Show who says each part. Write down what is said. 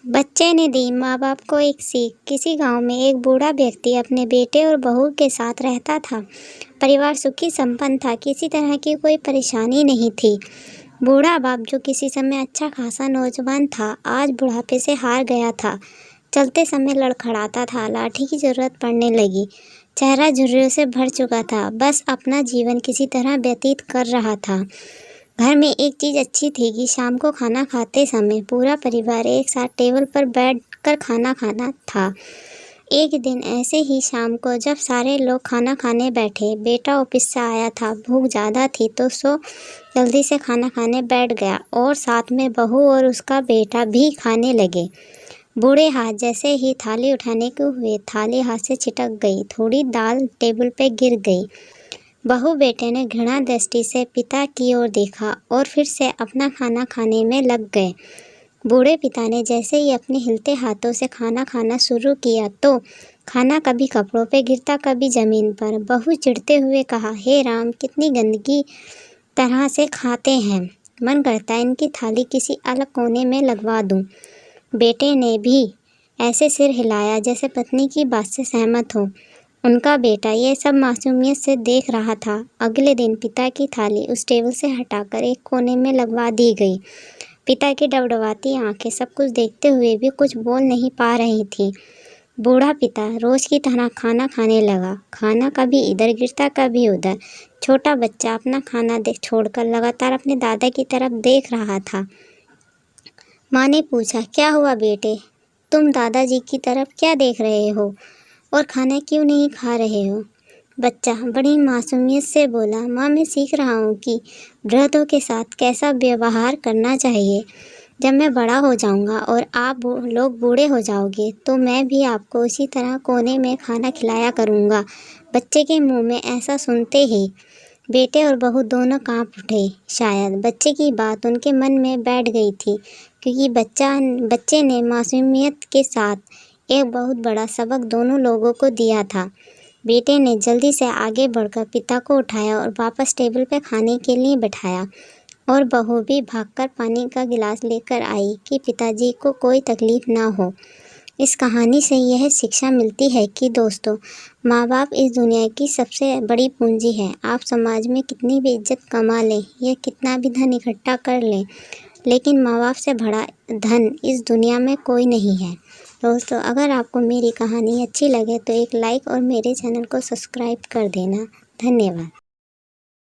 Speaker 1: बच्चे ने दी माँ बाप को एक सीख। किसी गांव में एक बूढ़ा व्यक्ति अपने बेटे और बहू के साथ रहता था। परिवार सुखी संपन्न था, किसी तरह की कोई परेशानी नहीं थी। बूढ़ा बाप, जो किसी समय अच्छा खासा नौजवान था, आज बुढ़ापे से हार गया था। चलते समय लड़खड़ाता था, लाठी की जरूरत पड़ने लगी। चेहरा झुर्रियों से भर चुका था, बस अपना जीवन किसी तरह व्यतीत कर रहा था। घर में एक चीज़ अच्छी थी कि शाम को खाना खाते समय पूरा परिवार एक साथ टेबल पर बैठकर खाना खाना था। एक दिन ऐसे ही शाम को जब सारे लोग खाना खाने बैठे, बेटा ऑफिस से आया था, भूख ज़्यादा थी तो सो जल्दी से खाना खाने बैठ गया और साथ में बहू और उसका बेटा भी खाने लगे। बूढ़े हाथ जैसे ही थाली उठाने को हुए, थाली हाथ से छिटक गई, थोड़ी दाल टेबल पे गिर गई। बहू बेटे ने घृणा दृष्टि से पिता की ओर देखा और फिर से अपना खाना खाने में लग गए। बूढ़े पिता ने जैसे ही अपने हिलते हाथों से खाना खाना शुरू किया तो खाना कभी कपड़ों पे गिरता, कभी जमीन पर। बहू चिढ़ते हुए कहा, हे राम, कितनी गंदगी तरह से खाते हैं, मन करता है इनकी थाली किसी अलग कोने में लगवा दूं। बेटे ने भी ऐसे सिर हिलाया जैसे पत्नी की बात से सहमत हो। उनका बेटा ये सब मासूमियत से देख रहा था। अगले दिन पिता की थाली उस टेबल से हटाकर एक कोने में लगवा दी गई। पिता की डबडबाती आंखें सब कुछ देखते हुए भी कुछ बोल नहीं पा रही थी। बूढ़ा पिता रोज की तरह खाना खाने लगा। खाना कभी इधर गिरता, कभी उधर। छोटा बच्चा अपना खाना छोड़कर लगातार अपने दादा की तरफ देख रहा था। माँ ने पूछा, क्या हुआ बेटे, तुम दादाजी की तरफ क्या देख रहे हो और खाना क्यों नहीं खा रहे हो? बच्चा बड़ी मासूमियत से बोला, माँ, मैं सीख रहा हूँ कि वृद्धों के साथ कैसा व्यवहार करना चाहिए। जब मैं बड़ा हो जाऊँगा और आप लोग बूढ़े हो जाओगे तो मैं भी आपको उसी तरह कोने में खाना खिलाया करूँगा। बच्चे के मुंह में ऐसा सुनते ही बेटे और बहू दोनों कांप उठे। शायद बच्चे की बात उनके मन में बैठ गई थी, क्योंकि बच्चे ने मासूमियत के साथ एक बहुत बड़ा सबक दोनों लोगों को दिया था। बेटे ने जल्दी से आगे बढ़कर पिता को उठाया और वापस टेबल पर खाने के लिए बैठाया, और बहू भी भागकर पानी का गिलास लेकर आई कि पिताजी को कोई तकलीफ ना हो। इस कहानी से यह शिक्षा मिलती है कि दोस्तों, माँ बाप इस दुनिया की सबसे बड़ी पूंजी है। आप समाज में कितनी भी इज्जत कमा लें या कितना भी धन इकट्ठा कर लें, लेकिन माँ बाप से बड़ा धन इस दुनिया में कोई नहीं है। दोस्तों, अगर आपको मेरी कहानी अच्छी लगे तो एक लाइक और मेरे चैनल को सब्सक्राइब कर देना। धन्यवाद।